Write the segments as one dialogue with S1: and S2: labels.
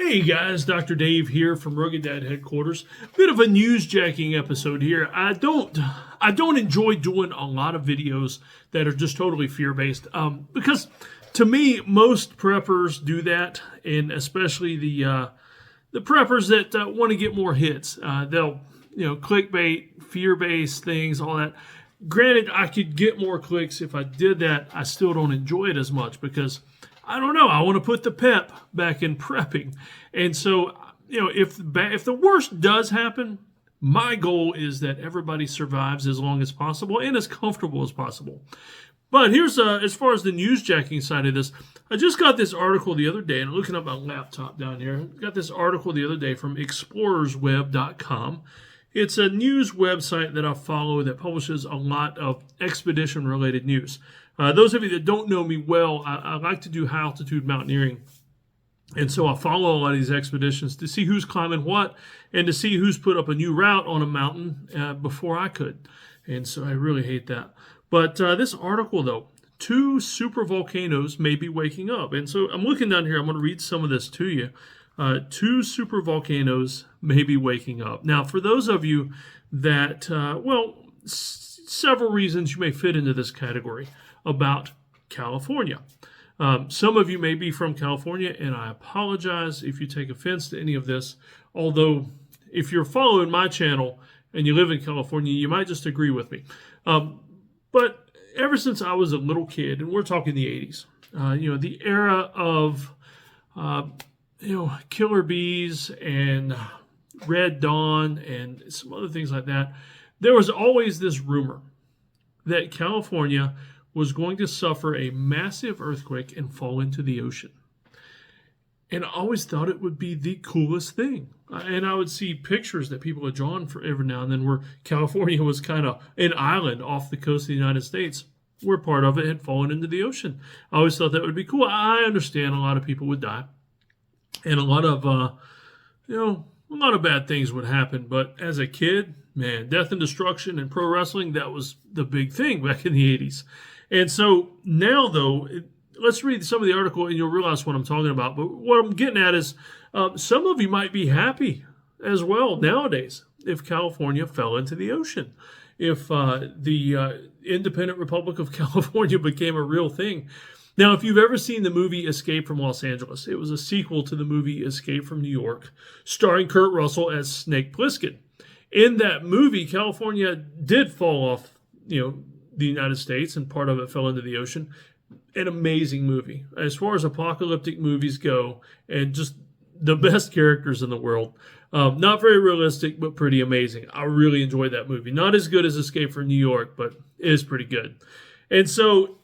S1: Hey guys, Dr. Dave here from Rugged Dad Headquarters. Bit of a newsjacking episode here. I don't enjoy doing a lot of videos that are just totally fear-based because to me most preppers do that, and especially the preppers that want to get more hits. They'll clickbait, fear-based things, all that. Granted, I could get more clicks if I did that. I still don't enjoy it as much because I don't know. I want to put the pep back in prepping. And so, if the worst does happen, my goal is that everybody survives as long as possible and as comfortable as possible. But here's, as far as the newsjacking side of this, I just got this article the other day, and I'm looking at my laptop down here. I got this article the other day from explorersweb.com. It's a news website that I follow that publishes a lot of expedition-related news. Those of you that don't know me well, I like to do high-altitude mountaineering. And so I follow a lot of these expeditions to see who's climbing what and to see who's put up a new route on a mountain before I could. And so I really hate that. But this article, though, 2 supervolcanoes may be waking up. And so I'm looking down here. I'm going to read some of this to you. 2 supervolcanoes may be waking up. Now, for those of you that, several reasons you may fit into this category about California. Some of you may be from California, and I apologize if you take offense to any of this. Although, if you're following my channel and you live in California, you might just agree with me. But ever since I was a little kid, and we're talking the 80s, the era of, killer bees and Red Dawn and some other things like that, there was always this rumor that California was going to suffer a massive earthquake and fall into the ocean. And I always thought it would be the coolest thing. And I would see pictures that people had drawn for every now and then where California was kind of an island off the coast of the United States, where part of it had fallen into the ocean. I always thought that would be cool. I understand a lot of people would die. And a lot of, a lot of bad things would happen. But as a kid, man, death and destruction and pro wrestling, that was the big thing back in the 80s. And so now, though, let's read some of the article and you'll realize what I'm talking about. But what I'm getting at is some of you might be happy as well nowadays if California fell into the ocean. If the independent Republic of California became a real thing. Now, if you've ever seen the movie Escape from Los Angeles, it was a sequel to the movie Escape from New York, starring Kurt Russell as Snake Plissken. In that movie, California did fall off, the United States, and part of it fell into the ocean. An amazing movie. As far as apocalyptic movies go, and just the best characters in the world. Not very realistic, but pretty amazing. I really enjoyed that movie. Not as good as Escape from New York, but it is pretty good. And so,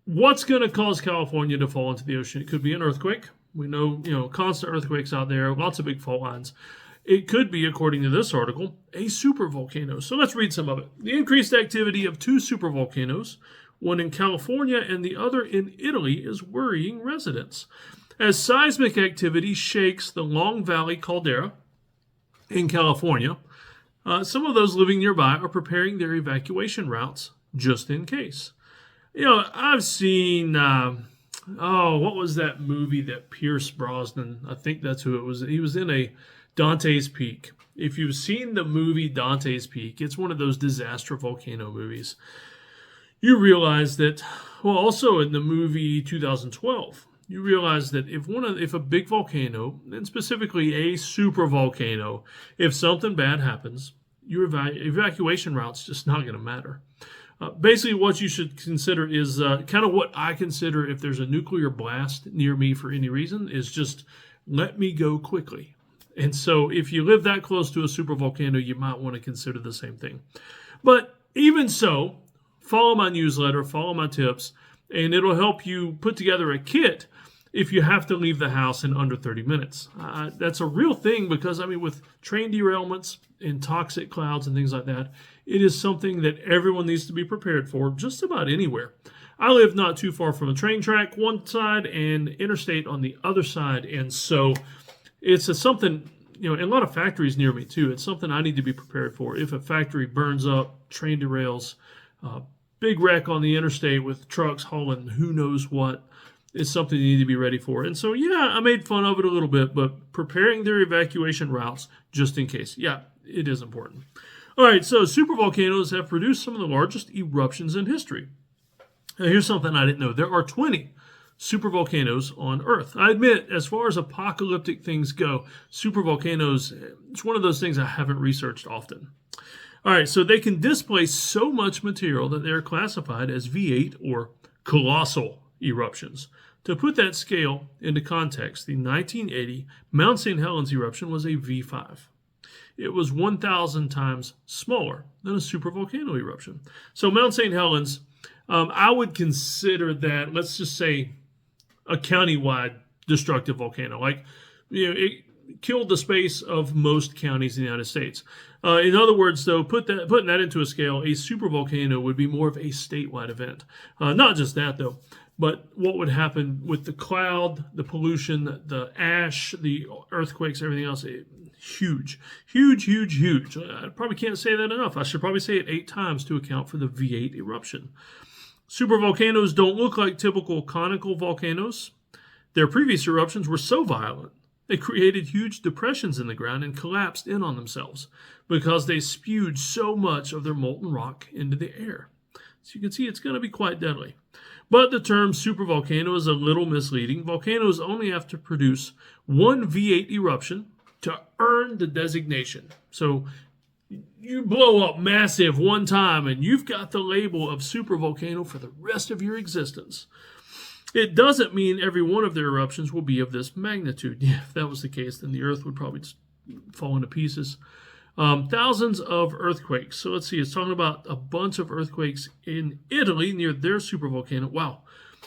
S1: what's going to cause California to fall into the ocean? It could be an earthquake. We know, constant earthquakes out there, lots of big fault lines. It could be, according to this article, a supervolcano. So let's read some of it. The increased activity of 2 supervolcanoes, one in California and the other in Italy, is worrying residents. As seismic activity shakes the Long Valley caldera in California, some of those living nearby are preparing their evacuation routes just in case. I've seen, what was that movie that Pierce Brosnan, I think that's who it was. He was in a Dante's Peak. If you've seen the movie Dante's Peak, it's one of those disaster volcano movies. You realize that, also in the movie 2012, you realize that if a big volcano, and specifically a supervolcano, if something bad happens, your evacuation route's just not going to matter. Basically, what you should consider is kind of what I consider if there's a nuclear blast near me for any reason, is just let me go quickly. And so if you live that close to a supervolcano, you might want to consider the same thing. But even so, follow my newsletter, follow my tips, and it'll help you put together a kit if you have to leave the house in under 30 minutes. That's a real thing because, with train derailments and toxic clouds and things like that, it is something that everyone needs to be prepared for just about anywhere. I live not too far from a train track one side and interstate on the other side, and so it's something, and a lot of factories near me too. It's something I need to be prepared for. If a factory burns up, train derails, big wreck on the interstate with trucks hauling who knows what, is something you need to be ready for. And so, yeah, I made fun of it a little bit, but preparing their evacuation routes just in case. Yeah, it is important. All right, so supervolcanoes have produced some of the largest eruptions in history. Now, here's something I didn't know. There are 20 supervolcanoes on Earth. I admit, as far as apocalyptic things go, supervolcanoes, it's one of those things I haven't researched often. All right, so they can displace so much material that they are classified as V8 or colossal eruptions. To put that scale into context, the 1980 Mount St. Helens eruption was a V5. It was 1,000 times smaller than a supervolcano eruption. So Mount St. Helens, I would consider that, let's just say, a county-wide destructive volcano. Like, it killed the space of most counties in the United States. In other words, though, putting that into a scale, a supervolcano would be more of a statewide event. Not just that, though, but what would happen with the cloud, the pollution, the ash, the earthquakes, everything else, huge, huge, huge, huge. I probably can't say that enough. I should probably say it 8 times to account for the V8 eruption. Supervolcanoes don't look like typical conical volcanoes. Their previous eruptions were so violent, they created huge depressions in the ground and collapsed in on themselves because they spewed so much of their molten rock into the air. So you can see it's going to be quite deadly. But the term supervolcano is a little misleading. Volcanoes only have to produce one V8 eruption to earn the designation. So you blow up massive one time and you've got the label of supervolcano for the rest of your existence. It doesn't mean every one of their eruptions will be of this magnitude. Yeah, if that was the case, then the Earth would probably just fall into pieces. Thousands of earthquakes. So let's see, it's talking about a bunch of earthquakes in Italy near their supervolcano. Wow.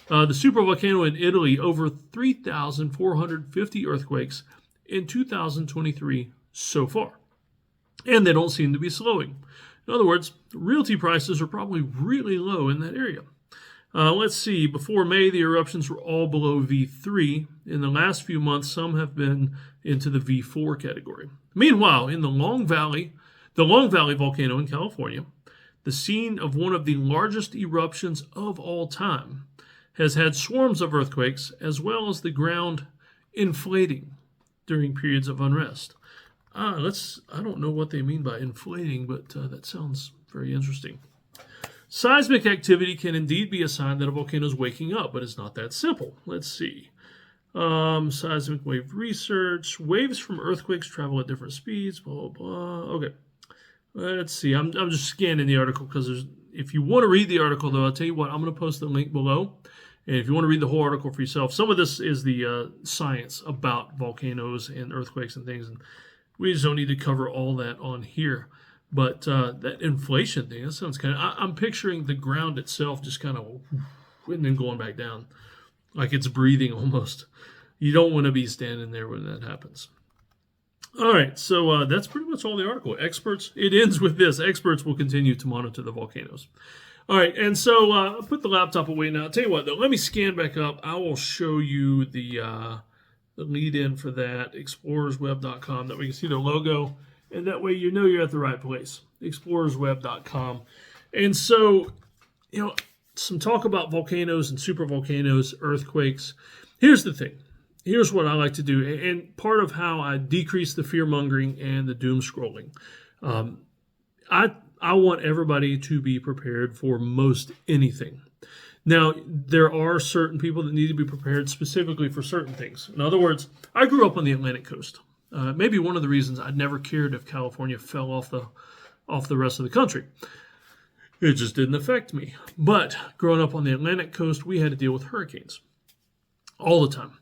S1: The supervolcano in Italy, over 3,450 earthquakes in 2023 so far. And they don't seem to be slowing. In other words, realty prices are probably really low in that area. Let's see, before May, the eruptions were all below V3. In the last few months, some have been into the V4 category. Meanwhile, in the Long Valley volcano in California, the scene of one of the largest eruptions of all time, has had swarms of earthquakes as well as the ground inflating during periods of unrest. I don't know what they mean by inflating, but that sounds very interesting. Seismic activity can indeed be a sign that a volcano is waking up, but it's not that simple. Let's see. Seismic wave research. Waves from earthquakes travel at different speeds, blah, blah, blah. Okay. Let's see. I'm just scanning the article because if you want to read the article, though, I'll tell you what, I'm going to post the link below. And if you want to read the whole article for yourself, some of this is the science about volcanoes and earthquakes and things. And we just don't need to cover all that on here. But that inflation thing, that sounds kind of... I'm picturing the ground itself just kind of... and then going back down. Like it's breathing almost. You don't want to be standing there when that happens. All right, so that's pretty much all the article. It ends with this. Experts will continue to monitor the volcanoes. All right, and so I'll put the laptop away now. I'll tell you what, though. Let me scan back up. I will show you the lead-in for that, explorersweb.com, that we can see the logo. And that way you know you're at the right place, explorersweb.com. And so, some talk about volcanoes and supervolcanoes, earthquakes. Here's the thing. Here's what I like to do. And part of how I decrease the fear-mongering and the doom scrolling. I want everybody to be prepared for most anything. Now, there are certain people that need to be prepared specifically for certain things. In other words, I grew up on the Atlantic coast. Maybe one of the reasons I never cared if California fell off the rest of the country. It just didn't affect me. But growing up on the Atlantic coast, we had to deal with hurricanes all the time.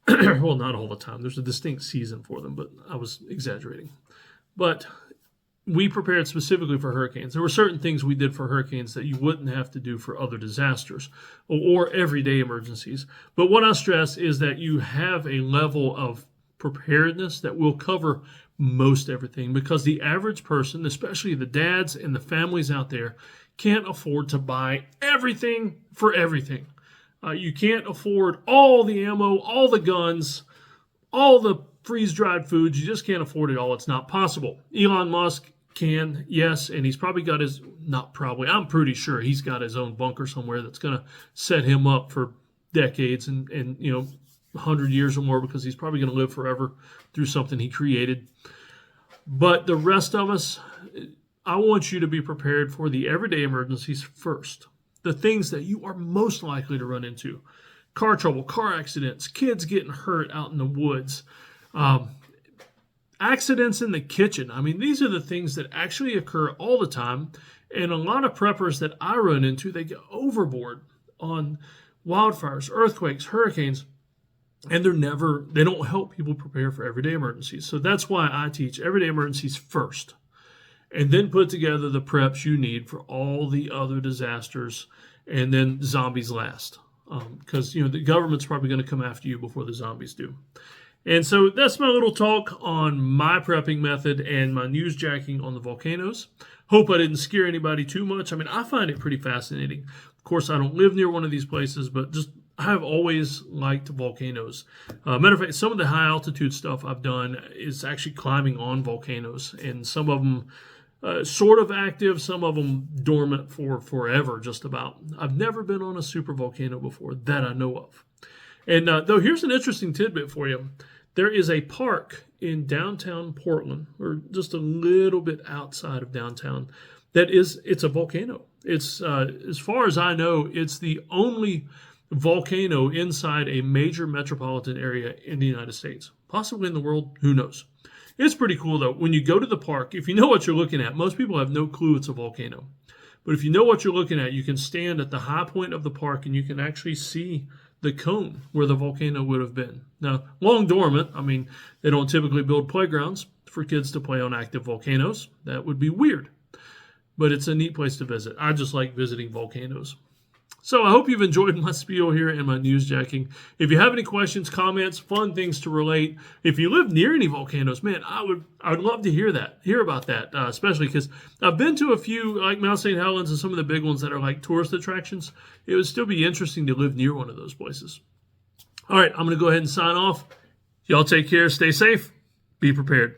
S1: Well, not all the time. There's a distinct season for them, but I was exaggerating. But we prepared specifically for hurricanes. There were certain things we did for hurricanes that you wouldn't have to do for other disasters or everyday emergencies. But what I stress is that you have a level of preparedness that will cover most everything, because the average person, especially the dads and the families out there, can't afford to buy everything for everything. You can't afford all the ammo, all the guns, all the freeze-dried foods. You just can't afford it all. It's not possible. Elon Musk can, yes, and he's probably got I'm pretty sure he's got his own bunker somewhere that's going to set him up for decades and 100 years or more, because he's probably going to live forever through something he created. But the rest of us, I want you to be prepared for the everyday emergencies first. The things that you are most likely to run into. Car trouble, car accidents, kids getting hurt out in the woods, accidents in the kitchen. I mean, these are the things that actually occur all the time. And a lot of preppers that I run into, they get overboard on wildfires, earthquakes, hurricanes, and they don't help people prepare for everyday emergencies. So that's why I teach everyday emergencies first, and then put together the preps you need for all the other disasters, and then zombies last. Because the government's probably going to come after you before the zombies do. And so that's my little talk on my prepping method and my newsjacking on the volcanoes. Hope I didn't scare anybody too much. I mean, I find it pretty fascinating. Of course, I don't live near one of these places, but I have always liked volcanoes. Matter of fact, some of the high altitude stuff I've done is actually climbing on volcanoes, and some of them sort of active, some of them dormant for forever, just about. I've never been on a supervolcano before that I know of. And though, here's an interesting tidbit for you. There is a park in downtown Portland, or just a little bit outside of downtown, it's a volcano. It's, as far as I know, it's the only volcano inside a major metropolitan area in the United States. Possibly in the world, who knows? It's pretty cool, though. When you go to the park, if you know what you're looking at, most people have no clue it's a volcano. But if you know what you're looking at, you can stand at the high point of the park and you can actually see the cone where the volcano would have been. Now, long dormant. I mean, they don't typically build playgrounds for kids to play on active volcanoes. That would be weird. But it's a neat place to visit. I just like visiting volcanoes. So I hope you've enjoyed my spiel here and my newsjacking. If you have any questions, comments, fun things to relate, if you live near any volcanoes, man, I would love to hear about that, especially because I've been to a few, like Mount St. Helens and some of the big ones that are like tourist attractions. It would still be interesting to live near one of those places. All right, I'm going to go ahead and sign off. Y'all take care, stay safe, be prepared.